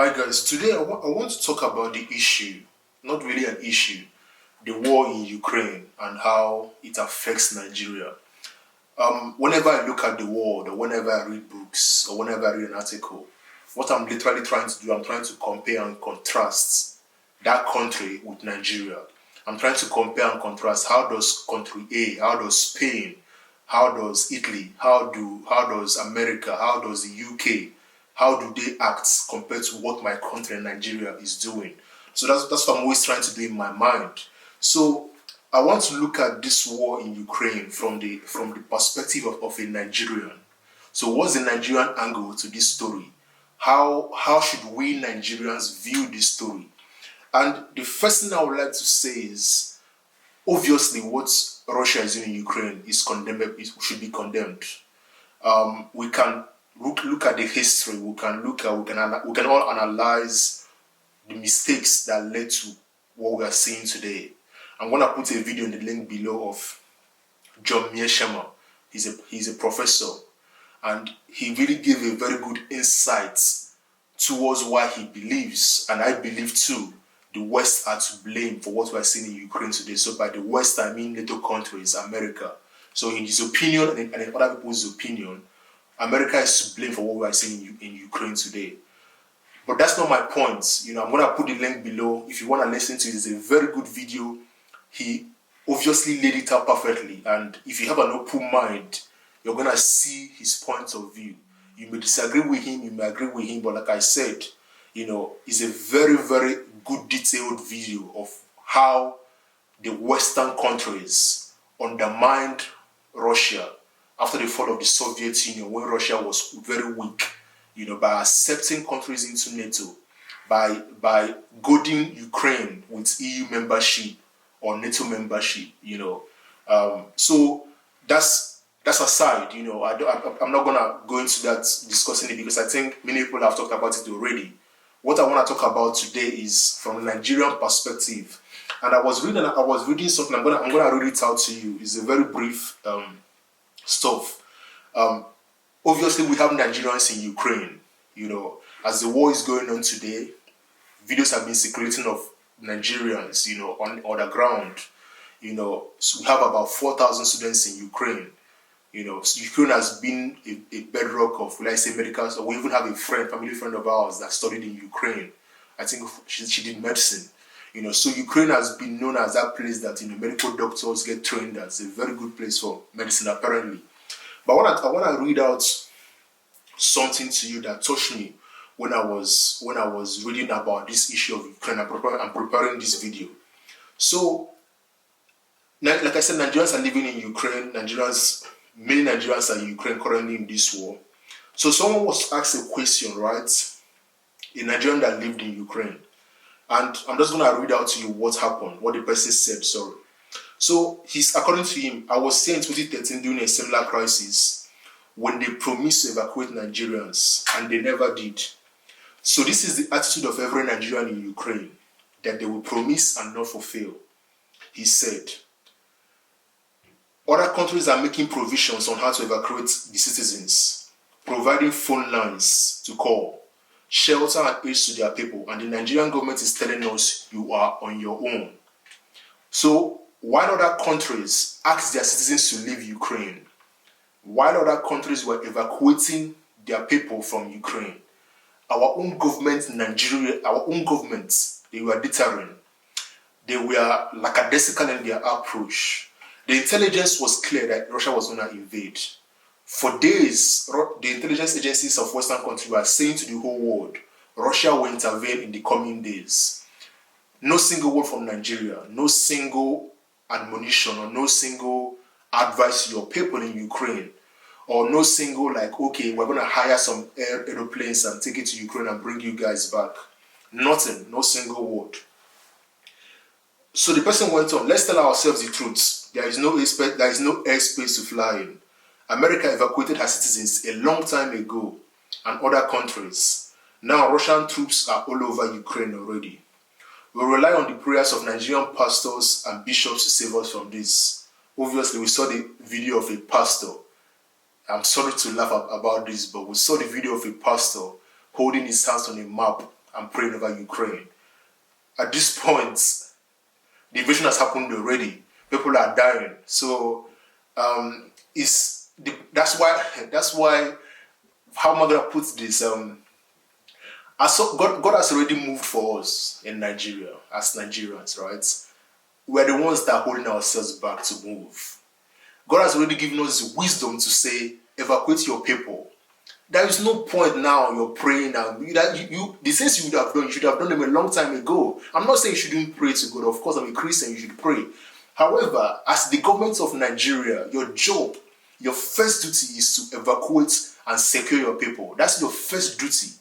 Hi guys, today I want to talk about the issue, not really an issue, the war in Ukraine and how it affects Nigeria. Whenever I look at the world or whenever I read books or whenever I read an article, what I'm literally trying to do, I'm trying to compare and contrast that country with Nigeria. I'm trying to compare and contrast how does country A, how does Spain, how does Italy, how does America, how does the UK, how do they act compared to what my country Nigeria is doing? So that's what I'm always trying to do in my mind. So I want to look at this war in Ukraine from the perspective of a Nigerian. So what's the Nigerian angle to this story? How should we Nigerians view this story? And the first thing I would like to say is, obviously, what Russia is doing in Ukraine is condemnable. It should be condemned. We can look at the history. We can all analyze the mistakes that led to what we are seeing today. I'm gonna put a video in the link below of John Mieshema. He's a professor, and he really gave a very good insight towards why he believes, and I believe too, the West are to blame for what we are seeing in Ukraine today. So by the West, I mean NATO countries, America. So in his opinion and in other people's opinion, America is to blame for what we are seeing in Ukraine today. But that's not my point. I'm going to put the link below. If you want to listen to it, it's a very good video. He obviously laid it out perfectly. And if you have an open mind, you're going to see his point of view. You may disagree with him, you may agree with him, but like I said, it's a very, very good detailed video of how the Western countries undermined Russia after the fall of the Soviet Union, when Russia was very weak, by accepting countries into NATO, by goading Ukraine with EU membership or NATO membership, So that's aside, I'm not gonna go into that discussing it because I think many people have talked about it already. What I want to talk about today is from a Nigerian perspective, and I was reading something. I'm gonna read it out to you. It's a very brief stuff. Obviously, we have Nigerians in Ukraine. As the war is going on today, videos have been circulating of Nigerians, on the ground. So we have about 4,000 students in Ukraine. So Ukraine has been a bedrock of, let's say, medical. So we even have a family friend of ours that studied in Ukraine. I think she did medicine. So Ukraine has been known as that place that medical doctors get trained at. It's a very good place for medicine, apparently. But I want to read out something to you that touched me when I was reading about this issue of Ukraine. I'm preparing this video. So, like I said, Nigerians are living in Ukraine. Many Nigerians are in Ukraine currently in this war. So someone was asked a question, right? A Nigerian that lived in Ukraine. And I'm just going to read out to you what happened, what the person said, sorry. So, according to him, I was here in 2013 during a similar crisis when they promised to evacuate Nigerians, and they never did. So this is the attitude of every Nigerian in Ukraine, that they will promise and not fulfill. He said, other countries are making provisions on how to evacuate the citizens, providing phone lines to call, shelter and aid to their people, and the Nigerian government is telling us you are on your own. So, while other countries asked their citizens to leave Ukraine, while other countries were evacuating their people from Ukraine, our own government, Nigeria, they were deterring. They were lackadaisical in their approach. The intelligence was clear that Russia was going to invade. For days, the intelligence agencies of Western countries were saying to the whole world, Russia will intervene in the coming days. No single word from Nigeria, no single admonition or no single advice to your people in Ukraine, or no single okay, we're going to hire some aeroplanes and take it to Ukraine and bring you guys back. Nothing, no single word. So the person went on, let's tell ourselves the truth. There is no airspace to fly in. America evacuated her citizens a long time ago, and other countries. Now Russian troops are all over Ukraine already. We rely on the prayers of Nigerian pastors and bishops to save us from this. Obviously, we saw the video of a pastor. I'm sorry to laugh about this, but we saw the video of a pastor holding his hands on a map and praying over Ukraine. At this point, the invasion has happened already. People are dying. So that's why how am I gonna put this? God has already moved for us in Nigeria as Nigerians, right? We're the ones that are holding ourselves back to move. God has already given us the wisdom to say, evacuate your people. There is no point now you're praying and the things you should have done them a long time ago. I'm not saying you shouldn't pray to God. Of course, I'm a Christian, you should pray. However, as the government of Nigeria, your job, your first duty is to evacuate and secure your people. That's your first duty.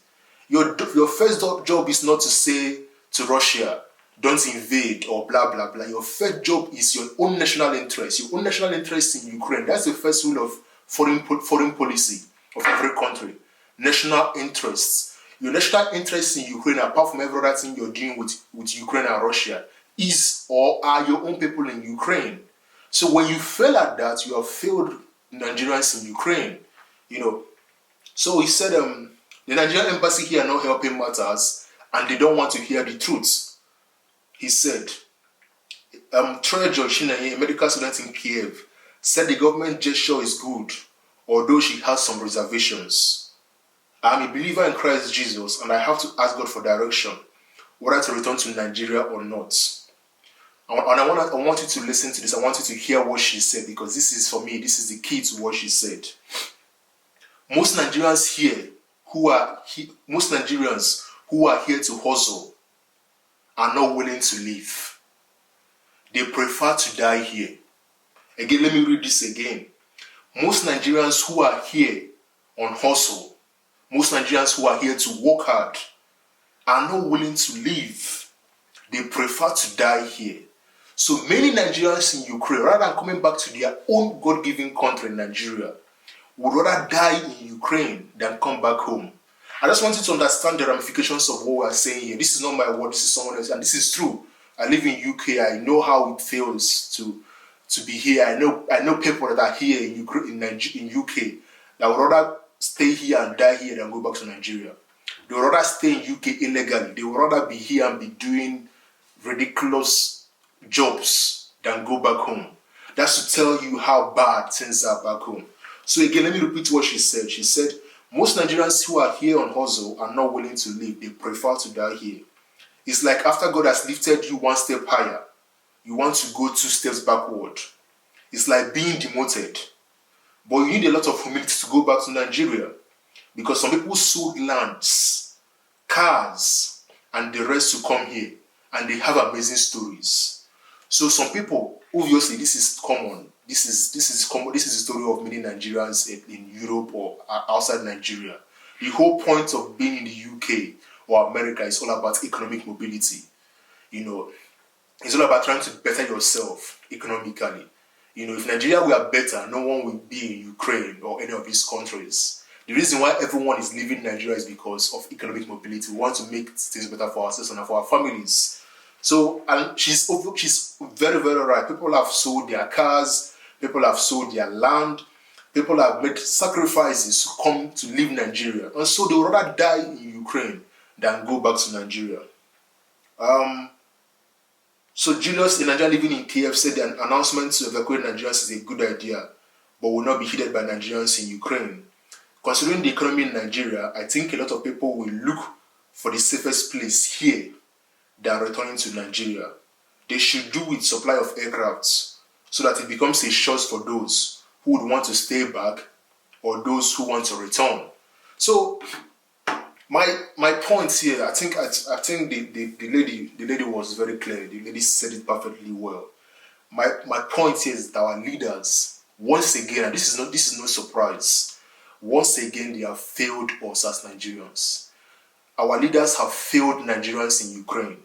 Your first job is not to say to Russia, don't invade or blah, blah, blah. Your first job is your own national interest. Your own national interest in Ukraine. That's the first rule of foreign policy of every country. National interests. Your national interest in Ukraine, apart from every other thing you're doing with Ukraine and Russia, is or are your own people in Ukraine. So when you fail at that, you have failed Nigerians in Ukraine. So he said, the Nigerian embassy here are not helping matters, and they don't want to hear the truth. He said, Treasure Shinaye, a medical student in Kiev, said the government gesture is good, although she has some reservations. I'm a believer in Christ Jesus, and I have to ask God for direction, whether to return to Nigeria or not. And I want you to listen to this. I want you to hear what she said, because this is, for me, this is the key to what she said. Most Nigerians who are here to hustle are not willing to leave. They prefer to die here. Again, let me read this again. Most Nigerians who are here on hustle, most Nigerians who are here to work hard, are not willing to leave. They prefer to die here. So many Nigerians in Ukraine, rather than coming back to their own God-given country, Nigeria, would rather die in Ukraine than come back home. I just want you to understand the ramifications of what we're saying here. This is not my word, this is someone else, and this is true. I live in UK, I know how it feels to be here. I know people that are here in UK that would rather stay here and die here than go back to Nigeria. They would rather stay in UK illegally. They would rather be here and be doing ridiculous jobs than go back home. That's to tell you how bad things are back home. So again, let me repeat what she said. She said, most Nigerians who are here on hustle are not willing to leave. They prefer to die here. It's like after God has lifted you one step higher, you want to go 2 steps backward. It's like being demoted. But you need a lot of humility to go back to Nigeria. Because some people sold lands, cars, and the rest to come here. And they have amazing stories. So some people, obviously this is common. This is common. This is the story of many Nigerians in Europe or outside Nigeria. The whole point of being in the UK or America is all about economic mobility. It's all about trying to better yourself economically. If Nigeria were better, no one would be in Ukraine or any of these countries. The reason why everyone is leaving Nigeria is because of economic mobility. We want to make things better for ourselves and for our families. So, and she's very, very right. People have sold their cars, people have sold their land, people have made sacrifices to come to live in Nigeria. And so they would rather die in Ukraine than go back to Nigeria. So Julius, a Nigerian living in Kiev, said the announcement to evacuate Nigerians is a good idea, but will not be heeded by Nigerians in Ukraine. Considering the economy in Nigeria, I think a lot of people will look for the safest place here than returning to Nigeria. They should do with supply of aircrafts so that it becomes a choice for those who would want to stay back or those who want to return. So my point here, I think the lady was very clear. The lady said it perfectly well. My point here is that our leaders, once again, and this is no surprise, once again they have failed us as Nigerians. Our leaders have failed Nigerians in Ukraine.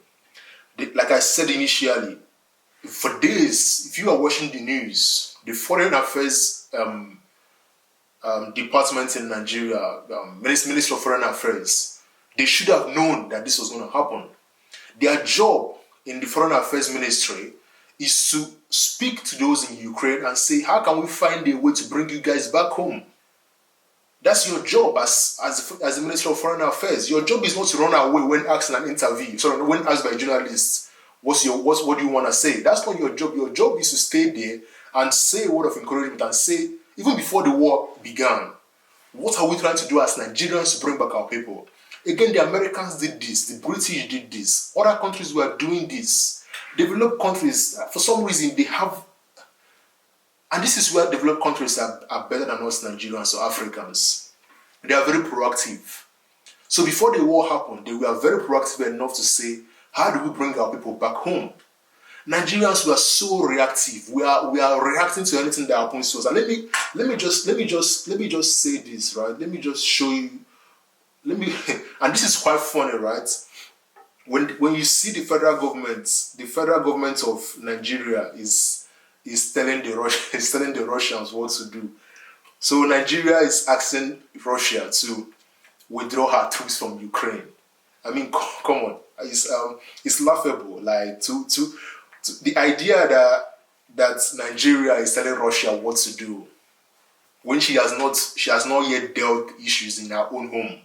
Like I said initially, for days, if you are watching the news, the Foreign Affairs Department in Nigeria, Ministry of Foreign Affairs, they should have known that this was going to happen. Their job in the Foreign Affairs Ministry is to speak to those in Ukraine and say, how can we find a way to bring you guys back home? That's your job as the Minister of Foreign Affairs. Your job is not to run away when asked in an interview. Sorry, when asked by journalists, what do you want to say? That's not your job. Your job is to stay there and say a word of encouragement and say, even before the war began, what are we trying to do as Nigerians to bring back our people? Again, the Americans did this, the British did this, other countries were doing this. Developed countries, for some reason, they have, and this is where developed countries are better than us Nigerians or Africans. They are very proactive. So before the war happened, they were very proactive enough to say, how do we bring our people back home? Nigerians were so reactive. We are reacting to anything that happens to us. And let me just say this, right? Let me just show you. And this is quite funny, right? When you see the federal government of Nigeria is telling the Russians what to do. So Nigeria is asking Russia to withdraw her troops from Ukraine. I mean, come on, it's laughable. Like to the idea that Nigeria is telling Russia what to do when she has not yet dealt issues in her own home.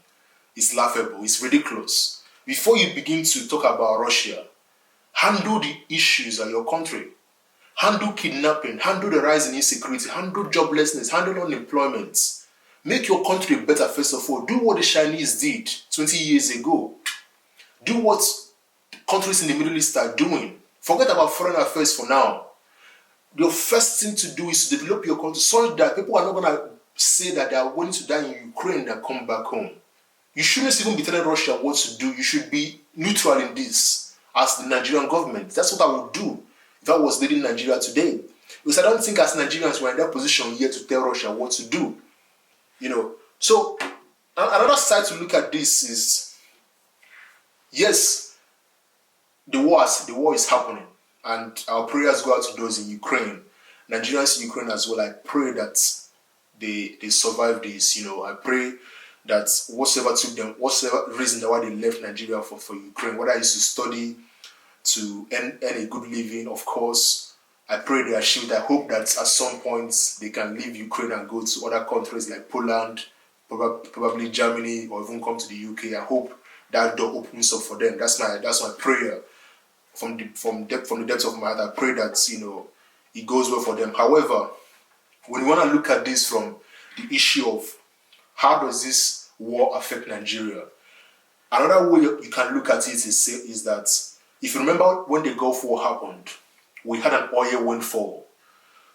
It's laughable. It's ridiculous. Before you begin to talk about Russia, handle the issues of your country. Handle kidnapping, handle the rise in insecurity, handle joblessness, handle unemployment. Make your country better first of all. Do what the Chinese did 20 years ago. Do what countries in the Middle East are doing. Forget about foreign affairs for now. Your first thing to do is to develop your country so that people are not going to say that they are willing to die in Ukraine and come back home. You shouldn't even be telling Russia what to do. You should be neutral in this as the Nigerian government. That's what I would do if I was leading Nigeria today. Because I don't think as Nigerians we're in that position yet to tell Russia what to do. So another side to look at this is, yes, the war is happening, and our prayers go out to those in Ukraine, Nigerians in Ukraine as well. I pray that they survive this. I pray that whatever reason why they left Nigeria for Ukraine, whether it's to study, to earn a good living, of course, I pray they achieve it. I hope that at some point they can leave Ukraine and go to other countries like Poland, probably Germany, or even come to the UK. I hope that door opens up for them. That's my prayer from the depths of my heart. I pray that it goes well for them. However, when you want to look at this from the issue of how does this war affect Nigeria, another way you can look at it is that if you remember when the Gulf War happened, we had an oil windfall.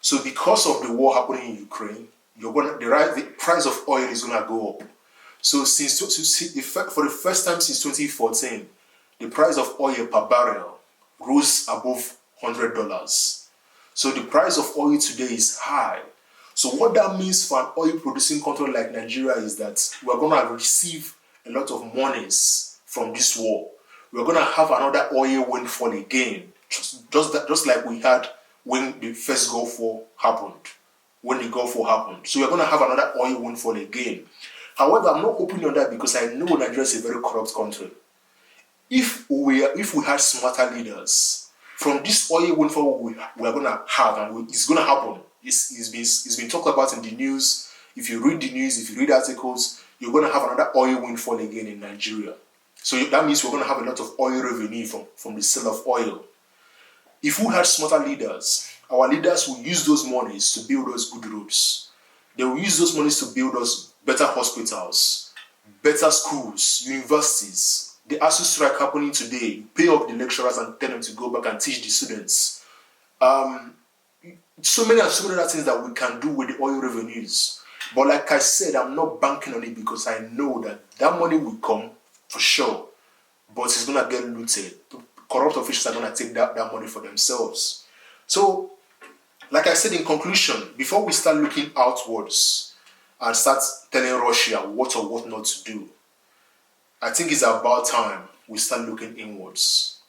So because of the war happening in Ukraine, the price of oil is going to go up. So for the first time since 2014, the price of oil per barrel rose above $100. So the price of oil today is high. So what that means for an oil producing country like Nigeria is that we're going to receive a lot of monies from this war. We're going to have another oil windfall again, just like we had when the first Gulf War happened. When the Gulf War happened. So we're going to have another oil windfall again. However, I'm not hoping on that because I know Nigeria is a very corrupt country. If we had smarter leaders, from this oil windfall we are going to have, and it's going to happen. It's been talked about in the news. If you read the news, if you read articles, you're going to have another oil windfall again in Nigeria. So that means we're going to have a lot of oil revenue from the sale of oil. If we had smarter leaders, our leaders will use those monies to build us good roads. They will use those monies to build us better hospitals, better schools, universities. The ASU strike happening today, you pay off the lecturers and tell them to go back and teach the students. So many other things that we can do with the oil revenues. But like I said, I'm not banking on it because I know that money will come for sure, but it's going to get looted. Corrupt officials are going to take that money for themselves. So, like I said in conclusion, before we start looking outwards and start telling Russia what or what not to do, I think it's about time we start looking inwards.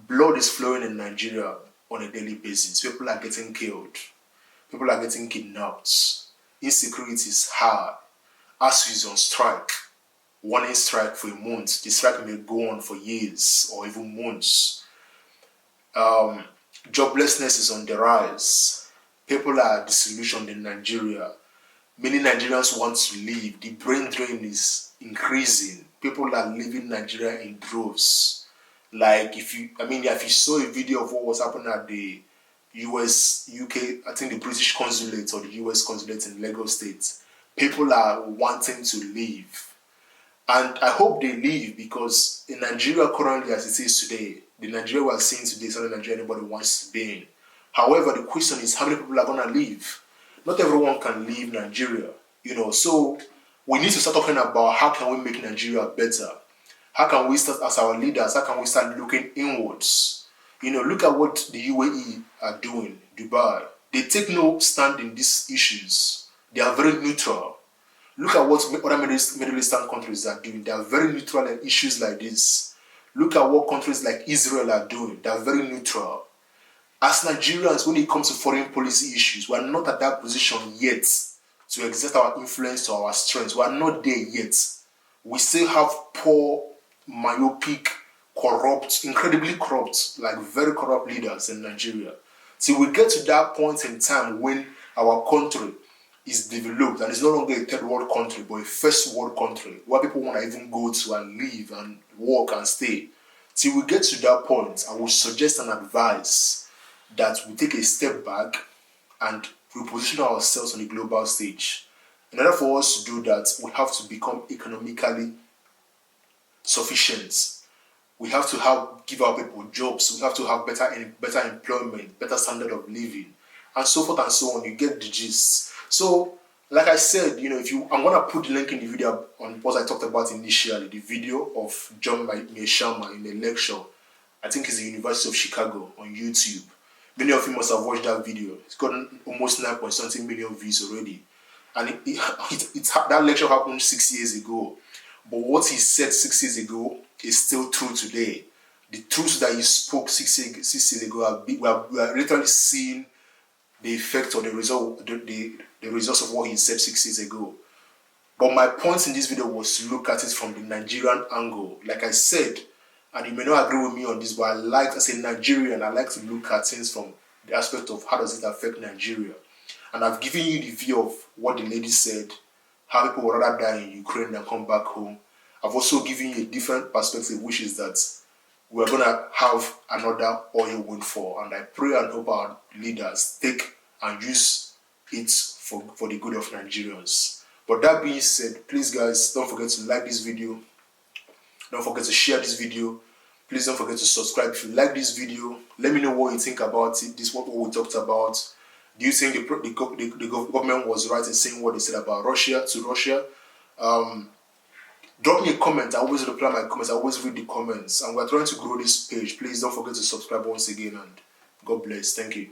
Blood is flowing in Nigeria on a daily basis. People are getting killed. People are getting kidnapped. Insecurity is high. ASU is on strike. Warning strike for a month. The strike may go on for years or even months. Joblessness is on the rise. People are disillusioned in Nigeria. Many Nigerians want to leave. The brain drain is increasing. People are leaving Nigeria in droves. Like if you saw a video of what was happening at the US, UK, I think the British consulate or the US consulate in Lagos State, people are wanting to leave. And I hope they leave, because in Nigeria currently as it is today, the Nigeria we are seeing today is not the Nigeria anybody wants to be in. However, the question is how many people are going to leave? Not everyone can leave Nigeria, so we need to start talking about how can we make Nigeria better? How can we start, as our leaders, how can we start looking inwards? Look at what the UAE are doing, Dubai. They take no stand in these issues. They are very neutral. Look at what other Middle Eastern countries are doing. They are very neutral in issues like this. Look at what countries like Israel are doing. They are very neutral. As Nigerians, when it comes to foreign policy issues, we are not at that position yet to exert our influence or our strength. We are not there yet. We still have poor, myopic, corrupt, incredibly corrupt, like very corrupt leaders in Nigeria. Till we get to that point in time when our country is developed and it's no longer a third world country but a first world country where people want to even go to and live and work and stay. Till we get to that point, I would suggest and advise that we take a step back and we position ourselves on the global stage. In order for us to do that, we have to become economically sufficient. We have to give our people jobs. We have to have better employment, better standard of living, and so forth and so on. You get the gist. So, like I said, I'm gonna put the link in the video on what I talked about initially, the video of John Meishama in a lecture. I think it's the University of Chicago on YouTube. Many of you must have watched that video. It's gotten almost 9.something million views already. And that lecture happened 6 years ago. But what he said 6 years ago is still true today. The truths that he spoke 6 years ago, we are literally seeing the effect or the results of what he said 6 years ago. But my point in this video was to look at it from the Nigerian angle. Like I said, and you may not agree with me on this, but as a Nigerian, I like to look at things from the aspect of how does it affect Nigeria. And I've given you the view of what the lady said, how people would rather die in Ukraine than come back home. I've also given you a different perspective, which is that we're going to have another oil windfall. And I pray and hope our leaders take and use it for the good of Nigerians. But that being said, please guys, don't forget to like this video. Don't forget to share this video. Please don't forget to subscribe. If you like this video, let me know what you think about it. This is what we talked about. Do you think the government was right in saying what they said about Russia? Drop me a comment. I always reply my comments. I always read the comments. And we're trying to grow this page. Please don't forget to subscribe once again. And God bless. Thank you.